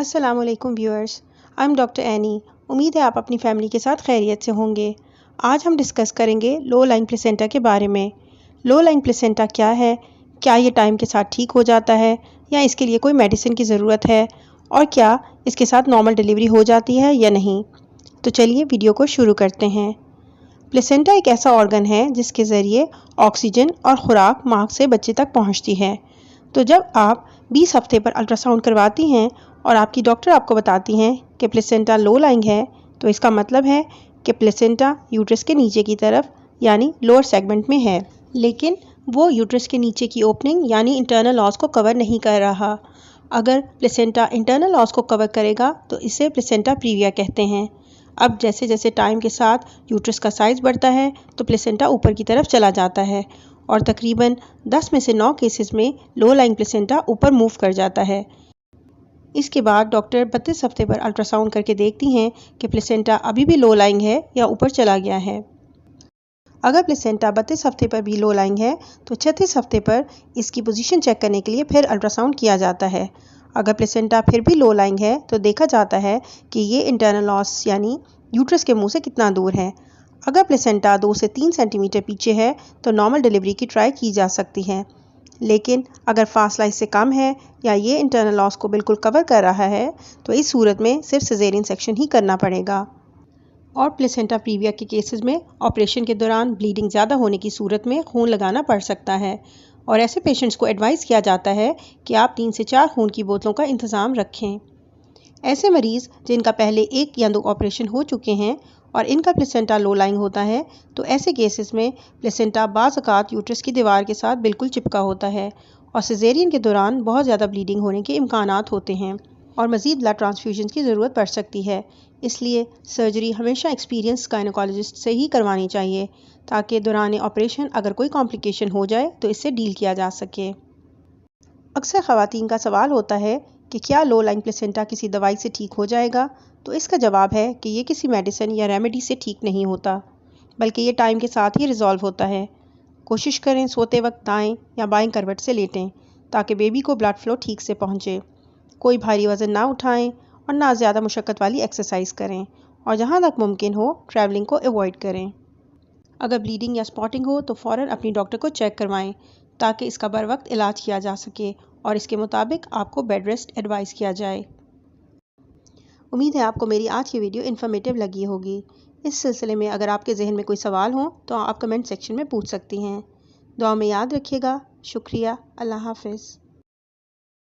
अस्सलाम वालेकुम viewers, I am doctor any. उम्मीद है आप अपनी फैमिली के साथ खैरियत से होंगे। आज हम डिस्कस करेंगे लो लाइंग प्लेसेंटा के बारे में। लो लाइंग प्लेसेंटा क्या है, क्या ये टाइम के साथ ठीक हो जाता है या इसके लिए कोई मेडिसिन की ज़रूरत है, और क्या इसके साथ नॉर्मल डिलीवरी हो जाती है या नहीं। तो चलिए वीडियो को शुरू करते हैं। प्लेसेंटा एक ऐसा ऑर्गन है जिसके ज़रिए ऑक्सीजन और खुराक माँ से बच्चे तक पहुँचती है। तो जब आप 20 हफ्ते पर अल्ट्रासाउंड करवाती हैं और आपकी डॉक्टर आपको बताती हैं कि प्लेसेंटा लो लाइंग है, तो इसका मतलब है कि प्लेसेंटा यूट्रस के नीचे की तरफ यानी लोअर सेगमेंट में है, लेकिन वो यूट्रस के नीचे की ओपनिंग यानी इंटरनल लॉस को कवर नहीं कर रहा। अगर प्लेसेंटा इंटरनल लॉस को कवर करेगा तो इसे प्लेसेंटा प्रीविया कहते हैं। अब जैसे जैसे टाइम के साथ यूट्रस का साइज़ बढ़ता है तो प्लेसेंटा ऊपर की तरफ चला जाता है और तकरीबन 10 में से 9 केसेस में लो लाइंग प्लेसेंटा ऊपर मूव कर जाता है। इसके बाद डॉक्टर 32 हफ्ते पर अल्ट्रासाउंड करके देखती हैं कि प्लेसेंटा अभी भी लो लाइंग है या ऊपर चला गया है। अगर प्लेसेंटा 32 हफ्ते पर भी लो लाइंग है तो 36 हफ्ते पर इसकी पोजीशन चेक करने के लिए फिर अल्ट्रासाउंड किया जाता है। अगर प्लेसेंटा फिर भी लो लाइंग है तो देखा जाता है कि ये इंटरनल लॉस यानी यूट्रस के मुंह से कितना दूर है। अगर प्लेसेंटा 2 से 3 सेंटीमीटर पीछे है तो नॉर्मल डिलीवरी की ट्राई की जा सकती है, लेकिन अगर फासला इससे कम है या ये इंटरनल लॉस को बिल्कुल कवर कर रहा है तो इस सूरत में सिर्फ सिजेरियन सेक्शन ही करना पड़ेगा। और प्लेसेंटा प्रीविया के केसेस में ऑपरेशन के दौरान ब्लीडिंग ज़्यादा होने की सूरत में खून लगाना पड़ सकता है, और ऐसे पेशेंट्स को एडवाइस किया जाता है कि आप 3 से 4 खून की बोतलों का इंतज़ाम रखें। ऐसे मरीज़ जिनका पहले 1 या 2 ऑपरेशन हो चुके हैं और इनका प्लेसेंटा लो लाइंग होता है, तो ऐसे केसेस में प्लेसेंटा बाज़ औक़ात यूट्रस की दीवार के साथ बिल्कुल चिपका होता है और सिजेरियन के दौरान बहुत ज़्यादा ब्लीडिंग होने के इम्कानात होते हैं और मज़ीद ब्लड ट्रांसफ्यूजन की ज़रूरत पड़ सकती है। इसलिए सर्जरी हमेशा एक्सपीरियंस गायनेकोलॉजिस्ट से ही करवानी चाहिए ताकि दौरान ऑपरेशन अगर कोई कॉम्प्लिकेशन हो जाए तो इससे डील किया जा सके। अक्सर ख़वातीन का सवाल होता है कि क्या लो लाइंग प्लेसेंटा किसी दवाई से ठीक हो जाएगा, तो इसका जवाब है कि ये किसी मेडिसिन या रेमेडी से ठीक नहीं होता, बल्कि ये टाइम के साथ ही रिजॉल्व होता है। कोशिश करें सोते वक्त दाएं या बाएं करवट से लेटें ताकि बेबी को ब्लड फ्लो ठीक से पहुंचे। कोई भारी वज़न ना उठाएं और ना ज़्यादा मुशक्क़त वाली एक्सरसाइज करें, और जहां तक मुमकिन हो ट्रैवलिंग को अवॉइड करें। अगर ब्लीडिंग या स्पॉटिंग हो तो फ़ौरन अपनी डॉक्टर को चेक करवाएं ताकि इसका बर वक्त इलाज किया जा सके और इसके मुताबिक आपको बेड रेस्ट एडवाइस किया जाए। उम्मीद है आपको मेरी आज की वीडियो इन्फॉर्मेटिव लगी होगी। इस सिलसिले में अगर आपके जहन में कोई सवाल हो तो आप कमेंट सेक्शन में पूछ सकती हैं। दुआ में याद रखिएगा। शुक्रिया। अल्लाह हाफ़िज़।